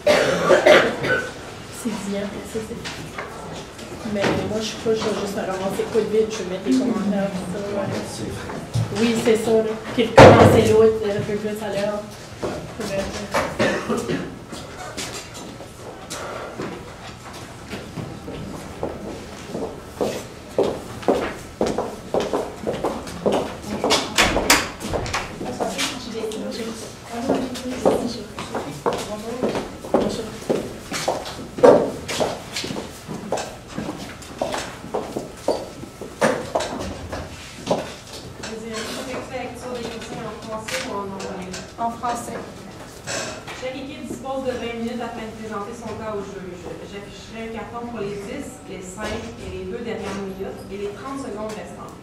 C'est bien, ça c'est. Mais moi, je sais pas, je vais juste ramasser quoi de vite, je vais mettre les commentaires, tout ça. Ouais. Oui, c'est ça. Là. Puis recommencer l'autre un peu plus à l'heure. En français. Chaque équipe dispose de 20 minutes afin de présenter son cas au juge. J'afficherai un carton pour les 10, les 5 et les 2 dernières minutes et les 30 secondes restantes.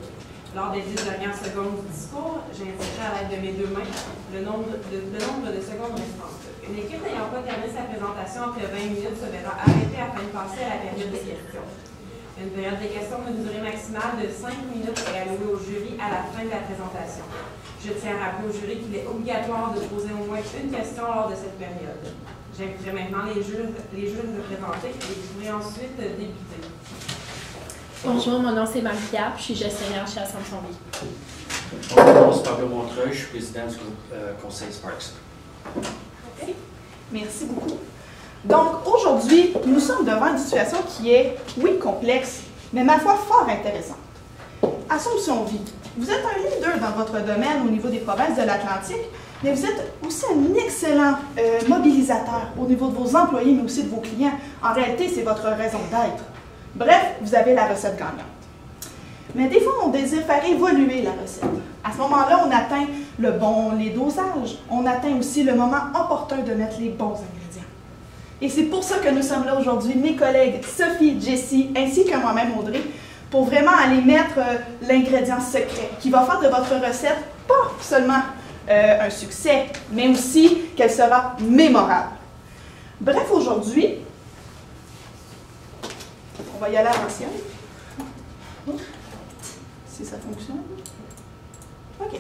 Lors des 10 dernières secondes du discours, j'indiquerai à l'aide de mes deux mains le nombre de secondes restantes. Une équipe n'ayant pas terminé sa présentation après 20 minutes se verra arrêtée afin de passer à la période des questions. Une période des questions d'une durée maximale de 5 minutes est allouée au jury à la fin de la présentation. Je tiens à rappeler au jury qu'il est obligatoire de poser au moins une question lors de cette période. J'inviterai maintenant les juges représentés et vous pourrez ensuite débuter. Bonjour, mon nom c'est Marie-Pierre, je suis gestionnaire chez Assomption Vie. Bonjour, mon nom c'est Pablo Montreuil, je suis président du groupe Conseil Sparks. Okay. Merci beaucoup. Donc, aujourd'hui, nous sommes devant une situation qui est, oui, complexe, mais ma foi fort intéressante. Assomption Vie, vous êtes un leader dans votre domaine au niveau des provinces de l'Atlantique, mais vous êtes aussi un excellent mobilisateur au niveau de vos employés, mais aussi de vos clients. En réalité, c'est votre raison d'être. Bref, vous avez la recette gagnante. Mais des fois, on désire faire évoluer la recette. À ce moment-là, on atteint les dosages. On atteint aussi le moment opportun de mettre les bons ingrédients. Et c'est pour ça que nous sommes là aujourd'hui, mes collègues Sophie, Jessie, ainsi que moi-même Audrey, pour vraiment aller mettre l'ingrédient secret qui va faire de votre recette pas seulement un succès, mais aussi qu'elle sera mémorable. Bref, aujourd'hui, on va y aller à l'ancienne. Si ça fonctionne. OK.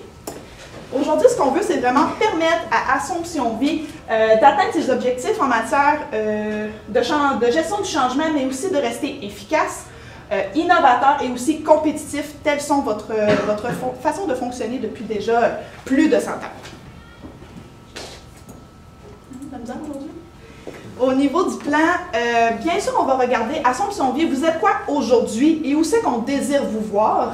Aujourd'hui, ce qu'on veut, c'est vraiment permettre à Assomption Vie d'atteindre ses objectifs en matière de gestion du changement, mais aussi de rester efficace, innovateur et aussi compétitif. Telles sont votre façon de fonctionner depuis déjà plus de 100 ans. Au niveau du plan, bien sûr, on va regarder Assomption Vie. Vous êtes quoi aujourd'hui et où c'est qu'on désire vous voir?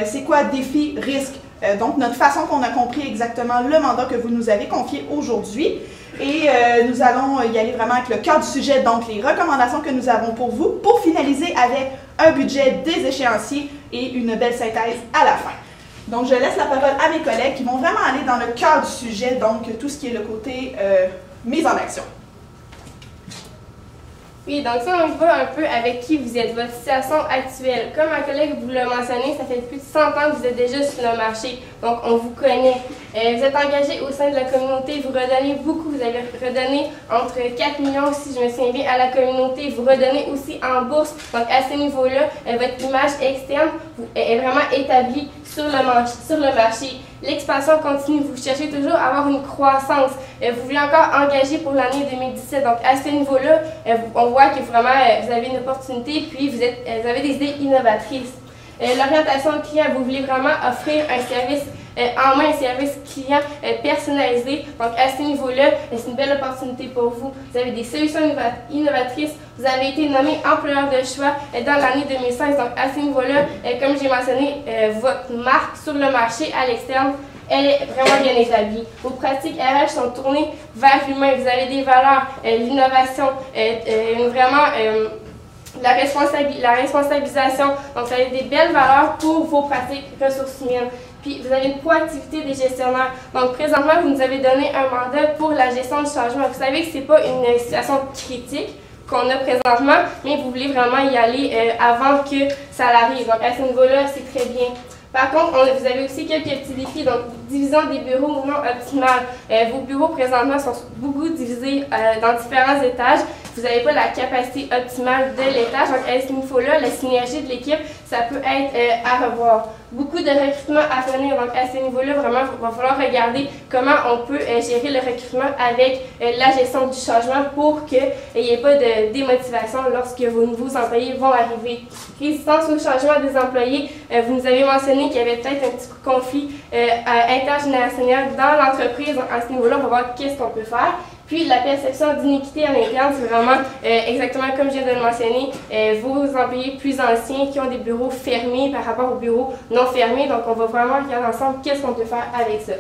C'est quoi défi, risque? Donc, notre façon qu'on a compris exactement le mandat que vous nous avez confié aujourd'hui. Et nous allons y aller vraiment avec le cœur du sujet, donc les recommandations que nous avons pour vous, pour finaliser avec un budget, des échéanciers et une belle synthèse à la fin. Donc, je laisse la parole à mes collègues qui vont vraiment aller dans le cœur du sujet, donc tout ce qui est le côté mise en action. Oui, donc ça, on va un peu avec qui vous êtes, votre situation actuelle. Comme ma collègue vous l'a mentionné, ça fait plus de 100 ans que vous êtes déjà sur le marché, donc on vous connaît. Vous êtes engagé au sein de la communauté, vous redonnez beaucoup, vous avez redonné entre 4 millions, si je me souviens bien, à la communauté, vous redonnez aussi en bourse. Donc à ce niveau-là, votre image externe est vraiment établie sur le marché. L'expansion continue, vous cherchez toujours à avoir une croissance. Vous voulez encore engager pour l'année 2017. Donc, à ce niveau-là, on voit que vraiment, vous avez une opportunité, puis vous avez des idées innovatrices. L'orientation client, vous voulez vraiment offrir un service en main, un service client personnalisé. Donc, à ce niveau-là, c'est une belle opportunité pour vous. Vous avez des solutions innovatrices. Vous avez été nommé employeur de choix dans l'année 2016. Donc, à ce niveau-là, comme j'ai mentionné, votre marque sur le marché à l'externe, elle est vraiment bien établie. Vos pratiques RH sont tournées vers l'humain. Vous avez des valeurs, l'innovation, vraiment la responsabilisation. Donc, vous avez des belles valeurs pour vos pratiques ressources humaines. Puis, vous avez une proactivité des gestionnaires. Donc, présentement, vous nous avez donné un mandat pour la gestion du changement. Vous savez que ce n'est pas une situation critique qu'on a présentement, mais vous voulez vraiment y aller avant que ça arrive. Donc, à ce niveau-là, c'est très bien. Par contre, vous avez aussi quelques petits défis. Donc, division des bureaux non optimale. Vos bureaux présentement sont beaucoup divisés dans différents étages. Vous n'avez pas la capacité optimale de l'étage. Donc à ce niveau-là, la synergie de l'équipe, ça peut être à revoir. Beaucoup de recrutement à venir. Donc à ce niveau-là, vraiment, il va falloir regarder comment on peut gérer le recrutement avec la gestion du changement pour qu'il n'y ait pas de démotivation lorsque vos nouveaux employés vont arriver. Résistance au changement des employés. Vous nous avez mentionné qu'il y avait peut-être un petit conflit intergénérationnel dans l'entreprise. Donc à ce niveau-là, on va voir qu'est-ce qu'on peut faire. Puis la perception d'inéquité à l'interne, c'est vraiment exactement comme je viens de le mentionner, vos employés plus anciens qui ont des bureaux fermés par rapport aux bureaux non fermés. Donc on va vraiment regarder ensemble qu'est-ce qu'on peut faire avec ça.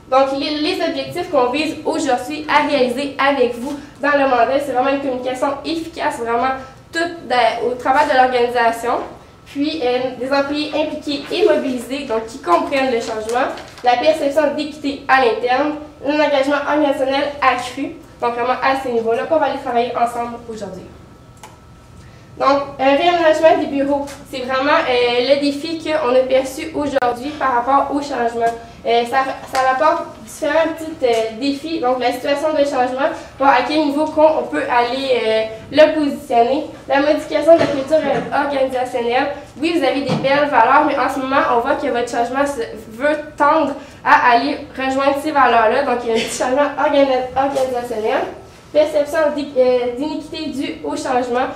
Donc les objectifs qu'on vise aujourd'hui à réaliser avec vous dans le mandat, c'est vraiment une communication efficace, vraiment tout au travers de l'organisation. Puis des employés impliqués et mobilisés, donc qui comprennent le changement, la perception d'équité à l'interne, un engagement organisationnel accru, donc vraiment à ce niveau-là qu'on va aller travailler ensemble aujourd'hui. Donc, un réaménagement des bureaux, c'est vraiment le défi qu'on a perçu aujourd'hui par rapport au changement. Ça rapporte différents petits défis, donc la situation de changement, voir à quel niveau on peut aller le positionner, la modification de la culture organisationnelle. Oui, vous avez des belles valeurs, mais en ce moment, on voit que votre changement veut tendre à aller rejoindre ces valeurs-là, donc il y a un petit changement organisationnel. Perception d'iniquité due au changement.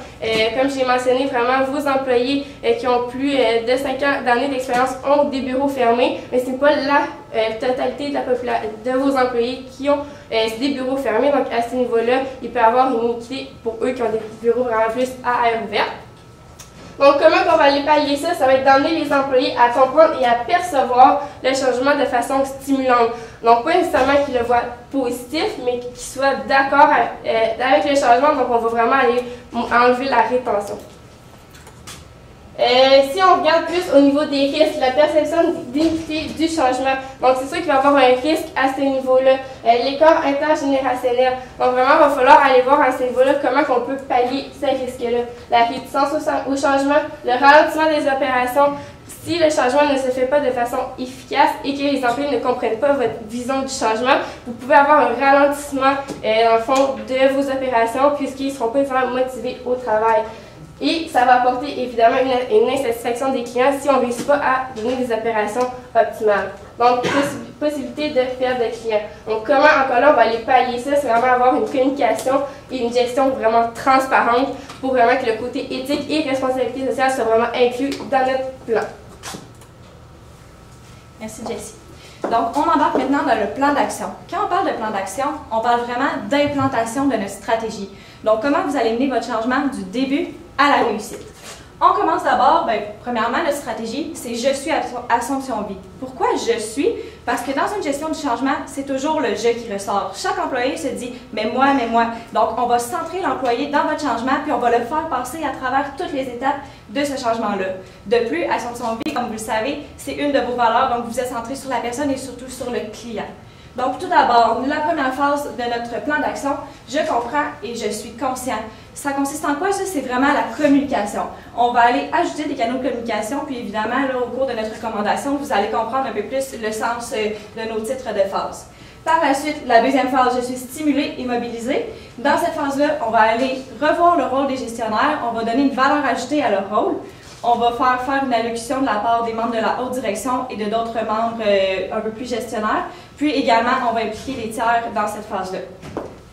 Comme j'ai mentionné, vraiment, vos employés qui ont plus de 5 ans d'années d'expérience ont des bureaux fermés, mais ce n'est pas la totalité de vos employés qui ont des bureaux fermés. Donc, à ce niveau-là, il peut y avoir une iniquité pour eux qui ont des bureaux vraiment plus à air ouvert. Donc, comment on va aller pallier ça? Ça va être d'emmener les employés à comprendre et à percevoir le changement de façon stimulante. Donc, pas nécessairement qu'ils le voient positif, mais qu'ils soient d'accord avec le changement. Donc, on va vraiment aller enlever la rétention. Si on regarde plus au niveau des risques, la perception d'iniquité du changement, donc c'est sûr qu'il va y avoir un risque à ce niveau-là. L'écart intergénérationnel, donc vraiment, il va falloir aller voir à ce niveau-là comment on peut pallier ces risques-là. La réticence au changement, le ralentissement des opérations. Si le changement ne se fait pas de façon efficace et que les employés ne comprennent pas votre vision du changement, vous pouvez avoir un ralentissement dans le fond de vos opérations puisqu'ils ne seront pas vraiment motivés au travail. Et ça va apporter évidemment une insatisfaction des clients si on ne réussit pas à donner des opérations optimales. Donc, possibilité de perdre des clients. Donc, comment encore là on va aller pallier ça? C'est vraiment avoir une communication et une gestion vraiment transparente pour vraiment que le côté éthique et responsabilité sociale soit vraiment inclus dans notre plan. Merci Jessie. Donc, on embarque maintenant dans le plan d'action. Quand on parle de plan d'action, on parle vraiment d'implantation de notre stratégie. Donc, comment vous allez mener votre changement du début à la réussite. On commence d'abord, premièrement, notre stratégie, c'est « Je suis Assomption Vie ». Pourquoi « Je suis » ? Parce que dans une gestion du changement, c'est toujours le « je » qui ressort. Chaque employé se dit « mais moi ». Donc, on va centrer l'employé dans votre changement, puis on va le faire passer à travers toutes les étapes de ce changement-là. De plus, Assomption Vie, comme vous le savez, c'est une de vos valeurs, donc vous êtes centré sur la personne et surtout sur le client. Donc, tout d'abord, la première phase de notre plan d'action, je comprends et je suis conscient. Ça consiste en quoi, ça? C'est vraiment la communication. On va aller ajouter des canaux de communication, puis évidemment, là, au cours de notre recommandation, vous allez comprendre un peu plus le sens de nos titres de phase. Par la suite, la deuxième phase, je suis stimulée et mobilisée. Dans cette phase-là, on va aller revoir le rôle des gestionnaires, on va donner une valeur ajoutée à leur rôle. On va faire une allocution de la part des membres de la haute direction et de d'autres membres un peu plus gestionnaires. Puis également, on va impliquer les tiers dans cette phase-là.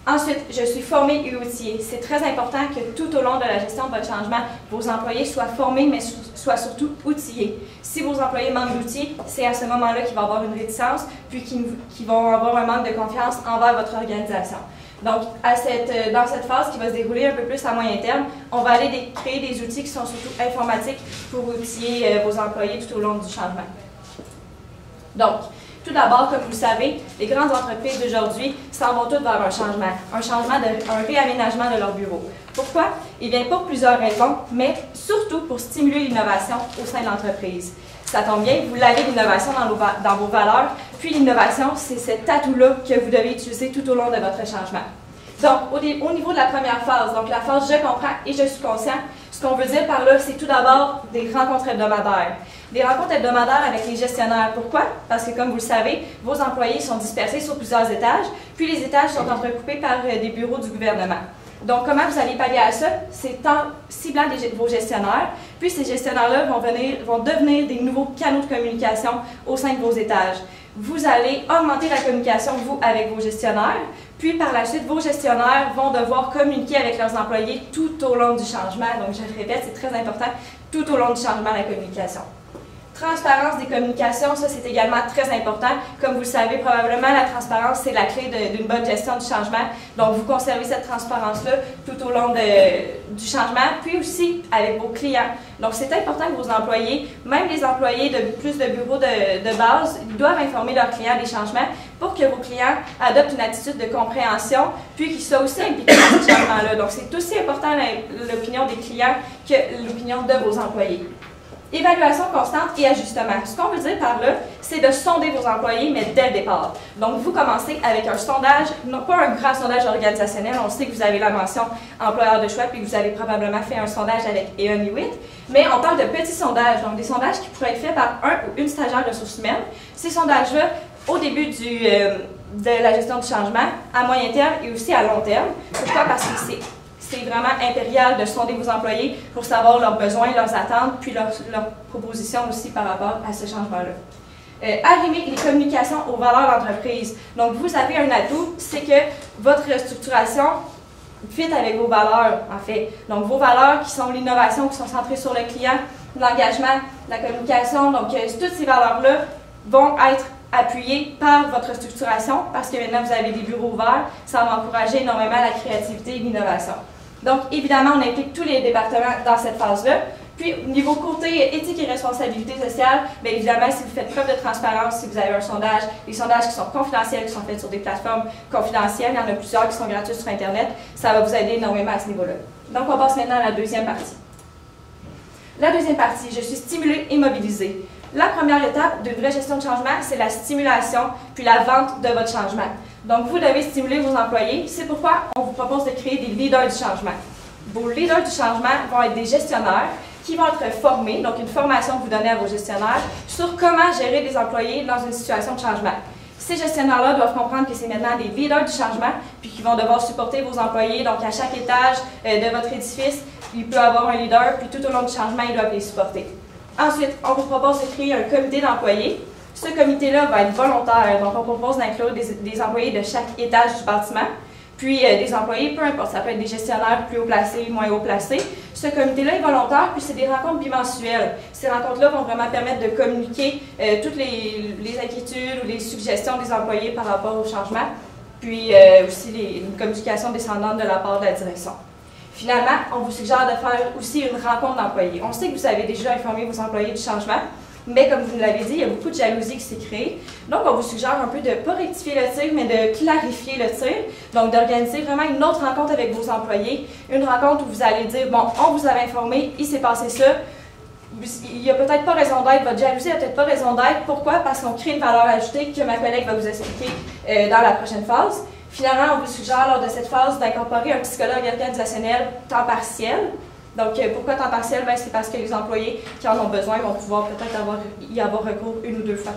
Ensuite, je suis formée et outillée. C'est très important que tout au long de la gestion de votre changement, vos employés soient formés, mais soient surtout outillés. Si vos employés manquent d'outils, c'est à ce moment-là qu'ils vont avoir une réticence, puis qu'ils vont avoir un manque de confiance envers votre organisation. Donc, dans cette phase qui va se dérouler un peu plus à moyen terme, on va aller créer des outils qui sont surtout informatiques pour outiller vos employés tout au long du changement. Donc, tout d'abord, comme vous le savez, les grandes entreprises d'aujourd'hui s'en vont toutes vers un réaménagement de leur bureau. Pourquoi? Il vient pour plusieurs raisons, mais surtout pour stimuler l'innovation au sein de l'entreprise. Ça tombe bien, vous l'avez l'innovation dans vos valeurs, puis l'innovation, c'est cet atout-là que vous devez utiliser tout au long de votre changement. Donc, au niveau de la première phase, donc la phase « Je comprends et je suis conscient », Ce qu'on veut dire par là, c'est tout d'abord des rencontres hebdomadaires. Des rencontres hebdomadaires avec les gestionnaires. Pourquoi? Parce que, comme vous le savez, vos employés sont dispersés sur plusieurs étages, puis les étages sont entrecoupés par des bureaux du gouvernement. Donc, comment vous allez pallier à ça? C'est en ciblant vos gestionnaires, puis ces gestionnaires-là vont devenir des nouveaux canaux de communication au sein de vos étages. Vous allez augmenter la communication, vous, avec vos gestionnaires, puis par la suite, vos gestionnaires vont devoir communiquer avec leurs employés tout au long du changement. Donc, je le répète, c'est très important, tout au long du changement, la communication. Transparence des communications, ça c'est également très important. Comme vous le savez probablement, la transparence c'est la clé d'une bonne gestion du changement. Donc vous conservez cette transparence-là tout au long du changement, puis aussi avec vos clients. Donc c'est important que vos employés, même les employés de plus de bureaux de base, ils doivent informer leurs clients des changements pour que vos clients adoptent une attitude de compréhension, puis qu'ils soient aussi impliqués dans ce changement-là. Donc c'est aussi important l'opinion des clients que l'opinion de vos employés. Évaluation constante et ajustement. Ce qu'on veut dire par là, c'est de sonder vos employés, mais dès le départ. Donc, vous commencez avec un sondage, non pas un grand sondage organisationnel, on sait que vous avez la mention employeur de choix, puis vous avez probablement fait un sondage avec Aon Hewitt, mais on parle de petits sondages, donc des sondages qui pourraient être faits par un ou une stagiaire de ressources humaines. Ces sondages-là, au début de la gestion du changement, à moyen terme et aussi à long terme. Pourquoi? Parce que c'est vraiment impérial de sonder vos employés pour savoir leurs besoins, leurs attentes, puis leurs propositions aussi par rapport à ce changement-là. Arrimer les communications aux valeurs d'entreprise. Donc, vous avez un atout, c'est que votre structuration fit avec vos valeurs, en fait. Donc, vos valeurs qui sont l'innovation, qui sont centrées sur le client, l'engagement, la communication. Donc, toutes ces valeurs-là vont être appuyées par votre structuration parce que maintenant, vous avez des bureaux ouverts. Ça va encourager énormément la créativité et l'innovation. Donc, évidemment, on implique tous les départements dans cette phase-là. Puis, au niveau côté éthique et responsabilité sociale, bien évidemment, si vous faites preuve de transparence, si vous avez un sondage, les sondages qui sont confidentiels, qui sont faits sur des plateformes confidentielles, il y en a plusieurs qui sont gratuites sur Internet, ça va vous aider énormément à ce niveau-là. Donc, on passe maintenant à la deuxième partie. La deuxième partie, je suis stimulée et mobilisée. La première étape d'une vraie gestion de changement, c'est la stimulation puis la vente de votre changement. Donc, vous devez stimuler vos employés. C'est pourquoi on vous propose de créer des leaders du changement. Vos leaders du changement vont être des gestionnaires qui vont être formés, donc une formation que vous donnez à vos gestionnaires sur comment gérer des employés dans une situation de changement. Ces gestionnaires-là doivent comprendre que c'est maintenant des leaders du changement, puis qu'ils vont devoir supporter vos employés. Donc, à chaque étage de votre édifice, il peut y avoir un leader, puis tout au long du changement, ils doivent les supporter. Ensuite, on vous propose de créer un comité d'employés. Ce comité-là va être volontaire, donc on propose d'inclure des employés de chaque étage du bâtiment, puis des employés, peu importe, ça peut être des gestionnaires plus haut placés, moins haut placés. Ce comité-là est volontaire, puis c'est des rencontres bimensuelles. Ces rencontres-là vont vraiment permettre de communiquer toutes les inquiétudes ou les suggestions des employés par rapport au changement, puis aussi une communication descendante de la part de la direction. Finalement, on vous suggère de faire aussi une rencontre d'employés. On sait que vous avez déjà informé vos employés du changement, mais comme vous l'avez dit, il y a beaucoup de jalousie qui s'est créée. Donc, on vous suggère un peu de ne pas rectifier le tir, mais de clarifier le tir. Donc, d'organiser vraiment une autre rencontre avec vos employés. Une rencontre où vous allez dire, bon, on vous avait informé, il s'est passé ça. Il n'y a peut-être pas raison d'être, votre jalousie n'a peut-être pas raison d'être. Pourquoi? Parce qu'on crée une valeur ajoutée que ma collègue va vous expliquer dans la prochaine phase. Finalement, on vous suggère lors de cette phase d'incorporer un psychologue organisationnel temps partiel. Donc, pourquoi temps partiel? C'est parce que les employés qui en ont besoin vont pouvoir peut-être y avoir recours 1 ou 2 fois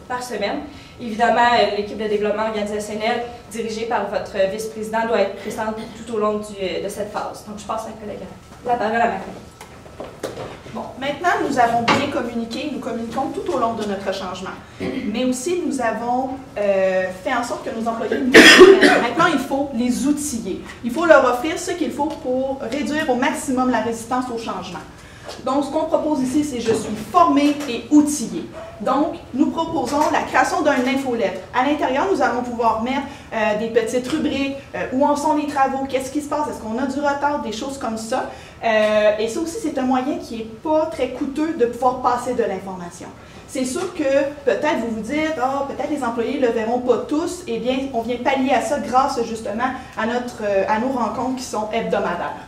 par semaine. Évidemment, l'équipe de développement organisationnel dirigée par votre vice-président doit être présente tout au long de cette phase. Donc, je passe la parole à ma collègue. Bon, maintenant, nous avons bien communiqué, nous communiquons tout au long de notre changement. Mais aussi, nous avons fait en sorte que nos employés nous comprennent. Maintenant, il faut les outiller. Il faut leur offrir ce qu'il faut pour réduire au maximum la résistance au changement. Donc, ce qu'on propose ici, c'est « Je suis formé et outillé ». Donc, nous proposons la création d'un infolettre. À l'intérieur, nous allons pouvoir mettre des petites rubriques, où en sont les travaux, qu'est-ce qui se passe, est-ce qu'on a du retard, des choses comme ça. Et ça aussi, c'est un moyen qui n'est pas très coûteux de pouvoir passer de l'information. C'est sûr que peut-être vous vous dites, ah, peut-être les employés ne le verront pas tous. Eh bien, on vient pallier à ça grâce justement à nos rencontres qui sont hebdomadaires.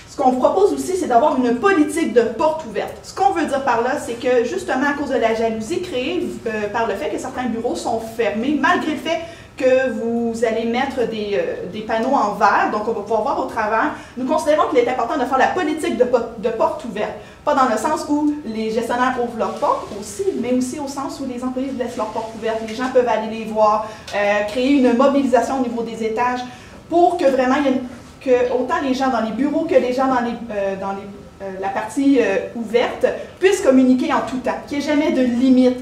Ce qu'on vous propose aussi, c'est d'avoir une politique de porte ouverte. Ce qu'on veut dire par là, c'est que justement à cause de la jalousie créée par le fait que certains bureaux sont fermés, malgré le fait que vous vous allez mettre des panneaux en verre, donc on va pouvoir voir au travers. Nous considérons qu'il est important de faire la politique de porte ouverte. Pas dans le sens où les gestionnaires ouvrent leurs portes aussi, mais aussi au sens où les employés laissent leurs portes ouvertes. Les gens peuvent aller les voir, créer une mobilisation au niveau des étages pour que vraiment, que autant les gens dans les bureaux que les gens dans la partie ouverte puissent communiquer en tout temps, qu'il n'y ait jamais de limite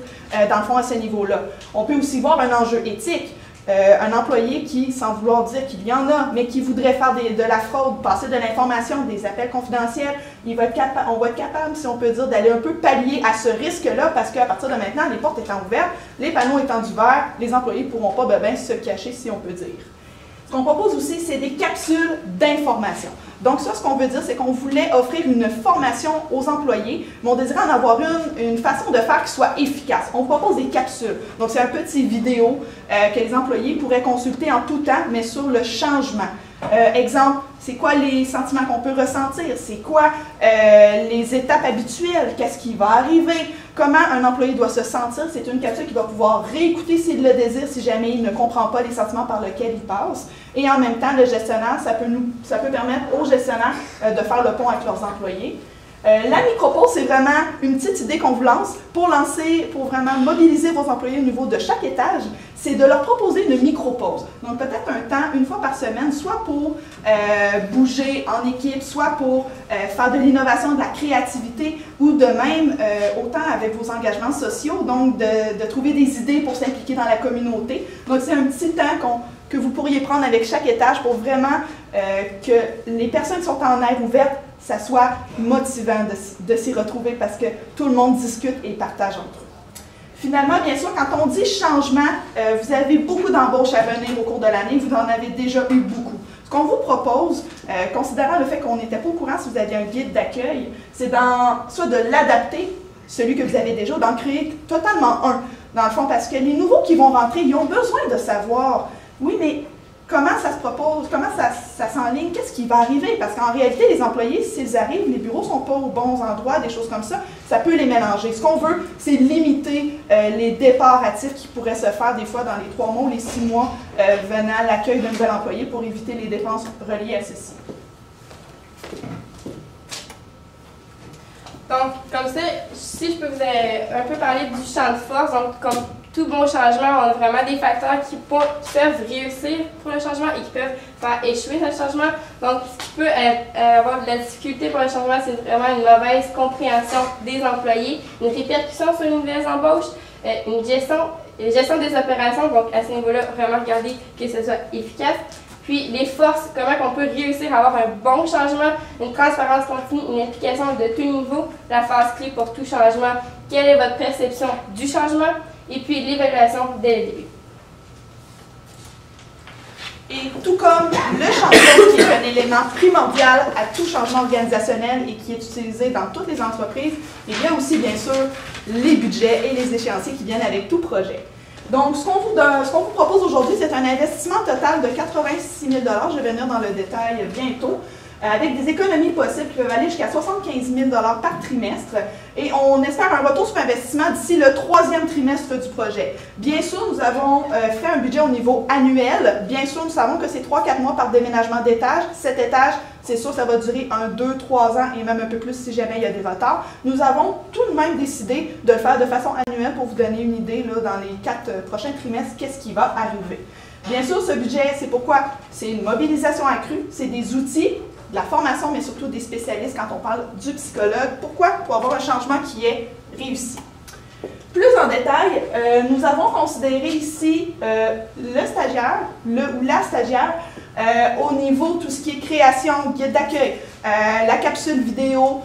dans le fond à ce niveau-là. On peut aussi voir un enjeu éthique. Un employé qui, sans vouloir dire qu'il y en a, mais qui voudrait faire de la fraude, passer de l'information, des appels confidentiels, on va être capable, si on peut dire, d'aller un peu pallier à ce risque-là, parce qu'à partir de maintenant, les portes étant ouvertes, les panneaux étant du verre, les employés ne pourront pas se cacher, si on peut dire. Ce qu'on propose aussi, c'est des capsules d'information. Donc ça, ce qu'on veut dire, c'est qu'on voulait offrir une formation aux employés, mais on désirait en avoir une façon de faire qui soit efficace. On propose des capsules. Donc c'est un petit vidéo que les employés pourraient consulter en tout temps, mais sur le changement. Exemple, c'est quoi les sentiments qu'on peut ressentir? C'est quoi les étapes habituelles? Qu'est-ce qui va arriver? Comment un employé doit se sentir? C'est une capsule qu'il va pouvoir réécouter s'il le désire, si jamais il ne comprend pas les sentiments par lesquels il passe. Et en même temps, le gestionnaire, ça peut permettre aux gestionnaires de faire le pont avec leurs employés. La micropause, c'est vraiment une petite idée qu'on vous lance pour vraiment mobiliser vos employés au niveau de chaque étage. C'est de leur proposer une micropause. Donc peut-être un temps, une fois par semaine, soit pour bouger en équipe, soit pour faire de l'innovation, de la créativité, ou de même, autant avec vos engagements sociaux, donc de trouver des idées pour s'impliquer dans la communauté. Donc c'est un petit temps que vous pourriez prendre avec chaque étage pour vraiment que les personnes qui sont en aire ouverte, ça soit motivant de s'y retrouver parce que tout le monde discute et partage entre eux. Finalement, bien sûr, quand on dit changement, vous avez beaucoup d'embauches à venir au cours de l'année, vous en avez déjà eu beaucoup. Ce qu'on vous propose, considérant le fait qu'on n'était pas au courant si vous aviez un guide d'accueil, c'est soit de l'adapter, celui que vous avez déjà, ou d'en créer totalement un, dans le fond, parce que les nouveaux qui vont rentrer, ils ont besoin de savoir, oui, mais comment ça se propose, comment ça s'enligne, qu'est-ce qui va arriver? Parce qu'en réalité, les employés, s'ils arrivent, les bureaux ne sont pas aux bons endroits, des choses comme ça peut les mélanger. Ce qu'on veut, c'est limiter les départs hâtifs qui pourraient se faire des fois dans les 3 mois ou les 6 mois venant à l'accueil d'un nouvel employé pour éviter les dépenses reliées à ceci. Donc, comme ça, si je peux vous un peu parler du champ de force, donc comme tout bon changement, on a vraiment des facteurs qui peuvent réussir pour le changement et qui peuvent faire échouer ce changement. Donc, ce qui peut avoir de la difficulté pour le changement, c'est vraiment une mauvaise compréhension des employés, une répercussion sur les nouvelles embauches, une gestion des opérations, donc à ce niveau-là, vraiment regarder que ce soit efficace. Puis les forces, comment on peut réussir à avoir un bon changement, une transparence continue, une implication de tout niveau, la phase clé pour tout changement, quelle est votre perception du changement, et puis l'évaluation dès le début. Et tout comme le changement qui est un élément primordial à tout changement organisationnel et qui est utilisé dans toutes les entreprises, il y a aussi bien sûr les budgets et les échéanciers qui viennent avec tout projet. Donc, ce qu'on vous propose aujourd'hui, c'est un investissement total de 86 000 $. Je vais venir dans le détail bientôt, avec des économies possibles qui peuvent aller jusqu'à 75 000 $ par trimestre. Et on espère un retour sur investissement d'ici le 3e trimestre du projet. Bien sûr, nous avons fait un budget au niveau annuel. Bien sûr, nous savons que c'est 3-4 mois par déménagement d'étage. Cet étage, c'est sûr, ça va durer 1, 2, 3 ans et même un peu plus si jamais il y a des retards. Nous avons tout de même décidé de le faire de façon annuelle pour vous donner une idée là, dans les 4 prochains trimestres, qu'est-ce qui va arriver. Bien sûr, ce budget, c'est pourquoi? C'est une mobilisation accrue, c'est des outils, de la formation, mais surtout des spécialistes quand on parle du psychologue. Pourquoi? Pour avoir un changement qui est réussi. Plus en détail, nous avons considéré ici le stagiaire, ou la stagiaire, au niveau tout ce qui est création, guide d'accueil, la capsule vidéo,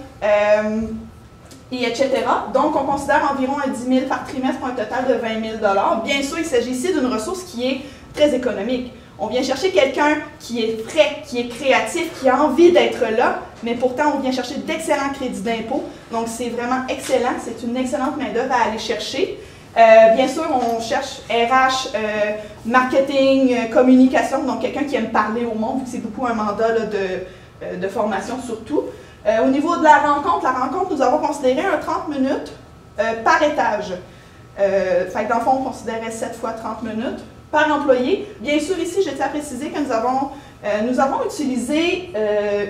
et etc. Donc, on considère environ un 10 000 par trimestre pour un total de 20 000 $. Bien sûr, il s'agit ici d'une ressource qui est très économique. On vient chercher quelqu'un qui est frais, qui est créatif, qui a envie d'être là, mais pourtant, on vient chercher d'excellents crédits d'impôt. Donc, c'est vraiment excellent. C'est une excellente main-d'œuvre à aller chercher. Bien sûr, on cherche RH, marketing, communication, donc quelqu'un qui aime parler au monde, vu que c'est beaucoup un mandat là, de formation surtout. Au niveau de la rencontre, nous avons considéré un 30 minutes par étage. Fait que dans le fond, on considérait 7 fois 30 minutes. par employé. Bien sûr, ici, je tiens à préciser que nous avons utilisé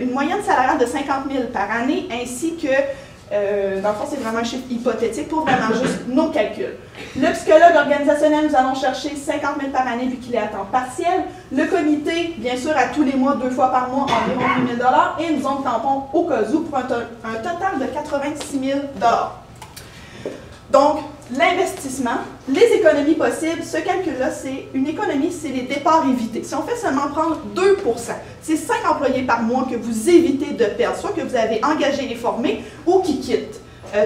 une moyenne salariale de 50 000 par année, ainsi que, dans le fond, c'est vraiment un chiffre hypothétique pour vraiment juste nos calculs. Le psychologue organisationnel, nous allons chercher 50 000 par année vu qu'il est à temps partiel. Le comité, bien sûr, à tous les mois, 2 fois par mois, environ 8 000 $. Et une zone tampon au cas où pour un total de 86 000 $. Donc, l'investissement, les économies possibles, ce calcul-là, c'est une économie, c'est les départs évités. Si on fait seulement prendre 2 %, c'est 5 employés par mois que vous évitez de perdre, soit que vous avez engagé et formé ou qui quittent.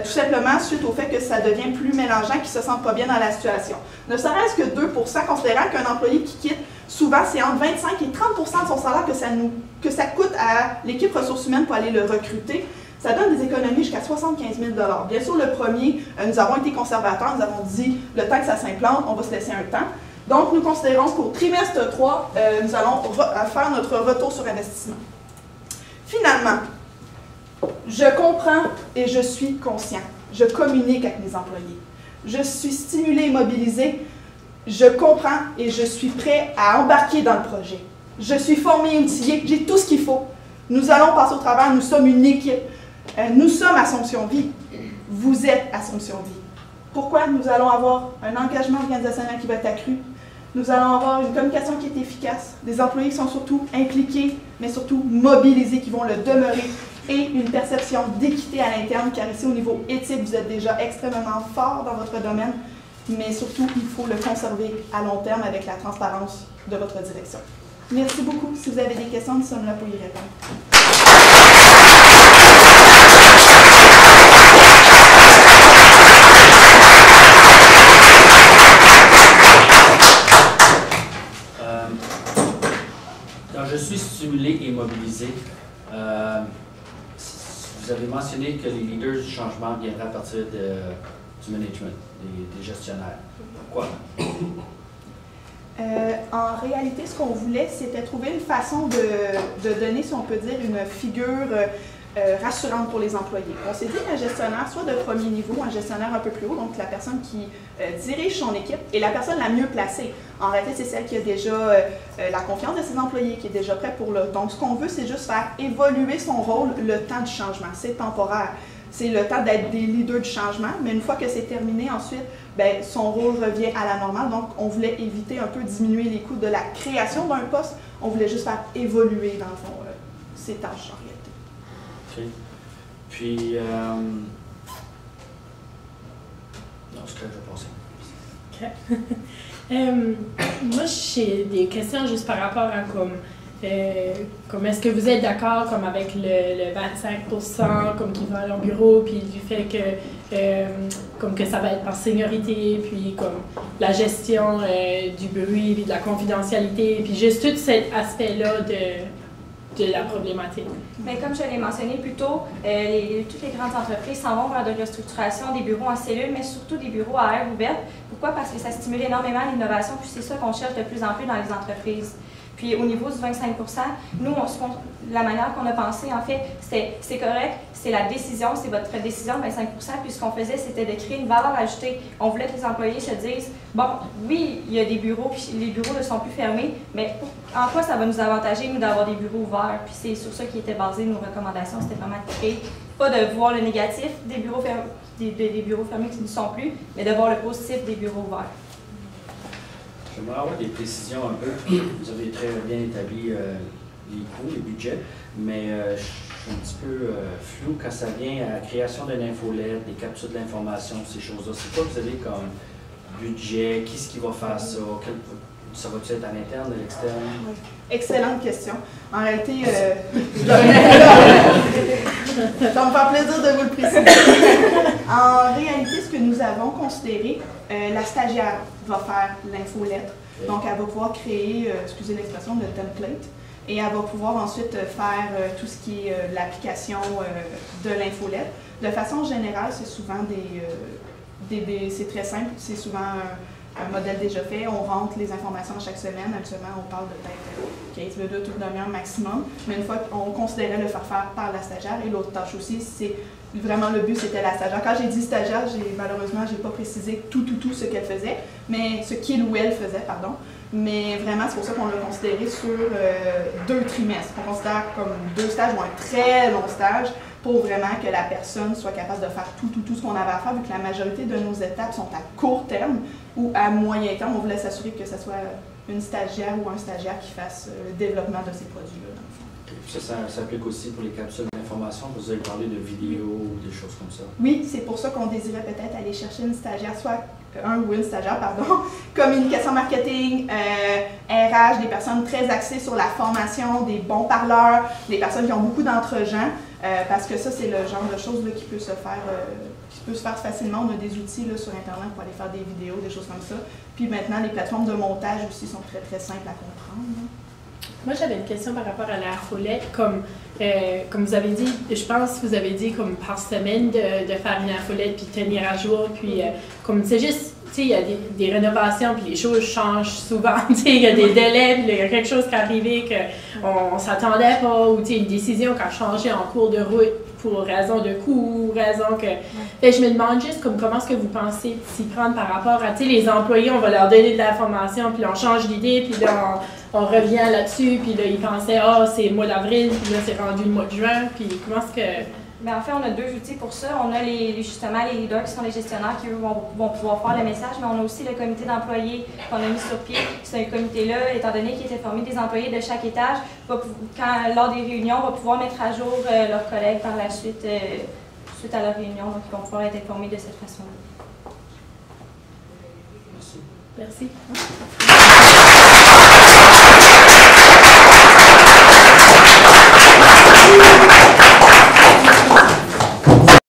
Tout simplement suite au fait que ça devient plus mélangeant, qu'ils ne se sentent pas bien dans la situation. Ne serait-ce que 2 %, considérant qu'un employé qui quitte, souvent c'est entre 25 et 30 % de son salaire que ça coûte à l'équipe ressources humaines pour aller le recruter. Ça donne des économies jusqu'à 75 000 $. Bien sûr, le premier, nous avons été conservateurs, nous avons dit, le temps que ça s'implante, on va se laisser un temps. Donc, nous considérons qu'au trimestre 3, nous allons faire notre retour sur investissement. Finalement, je comprends et je suis conscient. Je communique avec mes employés. Je suis stimulé et mobilisé. Je comprends et je suis prêt à embarquer dans le projet. Je suis formé et outillé. J'ai tout ce qu'il faut. Nous allons passer au travers. Nous sommes une équipe. Nous sommes Assomption Vie. Vous êtes Assomption Vie. Pourquoi? Nous allons avoir un engagement organisationnel qui va être accru. Nous allons avoir une communication qui est efficace. Des employés qui sont surtout impliqués, mais surtout mobilisés, qui vont le demeurer. Et une perception d'équité à l'interne, car ici, au niveau éthique, vous êtes déjà extrêmement fort dans votre domaine. Mais surtout, il faut le conserver à long terme avec la transparence de votre direction. Merci beaucoup. Si vous avez des questions, nous sommes là pour y répondre. Je suis stimulé et mobilisé. Vous avez mentionné que les leaders du changement viendraient à partir du management, des gestionnaires. Pourquoi? En réalité, ce qu'on voulait, c'était trouver une façon de donner, si on peut dire, une figure rassurante pour les employés. On s'est dit qu'un gestionnaire, soit de premier niveau, un gestionnaire un peu plus haut, donc la personne qui dirige son équipe, est la personne la mieux placée. En réalité, c'est celle qui a déjà la confiance de ses employés, qui est déjà prête pour le... Donc, ce qu'on veut, c'est juste faire évoluer son rôle le temps du changement. C'est temporaire. C'est le temps d'être des leaders du changement, mais une fois que c'est terminé, ensuite, bien, son rôle revient à la normale. Donc, on voulait éviter un peu diminuer les coûts de la création d'un poste. On voulait juste faire évoluer, dans le fond, ses tâches en réalité. Okay. Puis, non, c'est que je vais passer. Moi, j'ai des questions juste par rapport à comme est-ce que vous êtes d'accord comme avec le 25% comme qui va à leur bureau, puis du fait que comme que ça va être par seniorité, puis comme la gestion du bruit, puis de la confidentialité, puis juste tout cet aspect-là de la problématique. Mais comme je l'ai mentionné plus tôt, toutes les grandes entreprises s'en vont vers de restructuration des bureaux en cellules, mais surtout des bureaux à air ouverte. Pourquoi? Parce que ça stimule énormément l'innovation, puis c'est ça qu'on cherche de plus en plus dans les entreprises. Puis au niveau du 25 %, nous, la manière qu'on a pensé, en fait, c'est correct, c'est la décision, c'est votre décision, 25 %, puis ce qu'on faisait, c'était de créer une valeur ajoutée. On voulait que les employés se disent, bon, oui, il y a des bureaux, puis les bureaux ne sont plus fermés, mais en quoi ça va nous avantager, nous, d'avoir des bureaux ouverts? Puis c'est sur ça qui était basé nos recommandations, c'était vraiment de créer, pas de voir le négatif des bureaux fermés qui ne sont plus, mais de voir le positif des bureaux ouverts. J'aimerais avoir des précisions un peu. Vous avez très bien établi les coûts, les budgets, mais je suis un petit peu flou quand ça vient à la création d'une infolette, des captures de l'information, ces choses-là. C'est quoi que vous avez comme budget? Qui est-ce qui va faire ça? Ça va-tu être à l'interne, à l'externe? Oui. Excellente question. En réalité, ça me fait plaisir de vous le préciser. En réalité, ce que nous avons considéré, la stagiaire va faire l'infolette. Donc, elle va pouvoir créer, excusez l'expression, le template. Et elle va pouvoir ensuite faire tout ce qui est l'application de l'infolette. De façon générale, c'est souvent c'est très simple. C'est souvent un modèle déjà fait. On rentre les informations chaque semaine. Habituellement, on parle de peut-être 15 minutes ou demi-heure maximum. Mais une fois qu'on considérait le faire par la stagiaire. Et l'autre tâche aussi, c'est vraiment le but, c'était la stagiaire. Quand j'ai dit stagiaire, malheureusement, je n'ai pas précisé tout ce qu'elle faisait, mais ce qu'il ou elle faisait, pardon. mais vraiment, c'est pour ça qu'on l'a considéré sur 2 trimestres. On considère comme 2 stages ou un très long stage pour vraiment que la personne soit capable de faire tout ce qu'on avait à faire, vu que la majorité de nos étapes sont à court terme ou à moyen terme. On voulait s'assurer que ce soit une stagiaire ou un stagiaire qui fasse le développement de ces produits-là. Ça s'applique aussi pour les capsules d'information. Vous avez parlé de vidéos ou des choses comme ça. Oui, c'est pour ça qu'on désirait peut-être aller chercher une stagiaire, soit un ou une stagiaire, pardon, communication marketing, RH, des personnes très axées sur la formation, des bons parleurs, des personnes qui ont beaucoup d'entre-gens, parce que ça, c'est le genre de choses là, qui peut se faire facilement. On a des outils là, sur Internet pour aller faire des vidéos, des choses comme ça. Puis maintenant, les plateformes de montage aussi sont très, très simples à comprendre. Moi, j'avais une question par rapport à l'infolette. Comme vous avez dit, je pense que vous avez dit comme par semaine de faire une infolette puis tenir à jour. Puis, comme c'est juste, tu sais, il y a des rénovations puis les choses changent souvent. Tu sais, il y a des délais, puis il y a quelque chose qui est arrivé qu'on ne s'attendait pas, ou tu sais, une décision qui a changé en cours de route pour raison de coût, raison que... Fait, je me demande juste comment est-ce que vous pensez s'y prendre par rapport à, tu sais, les employés, on va leur donner de l'information, puis on change d'idée, puis là, on revient là-dessus, puis là, ils pensaient, c'est le mois d'avril, puis là, c'est rendu le mois de juin, puis comment est-ce que... Bien, en fait, on a 2 outils pour ça. On a justement les leaders qui sont les gestionnaires qui, eux, vont pouvoir faire le message, mais on a aussi le comité d'employés qu'on a mis sur pied. Ce comité-là, étant donné qu'il était formé des employés de chaque étage, lors des réunions, va pouvoir mettre à jour leurs collègues par la suite, suite à leur réunion, donc ils vont pouvoir être informés de cette façon-là. Merci.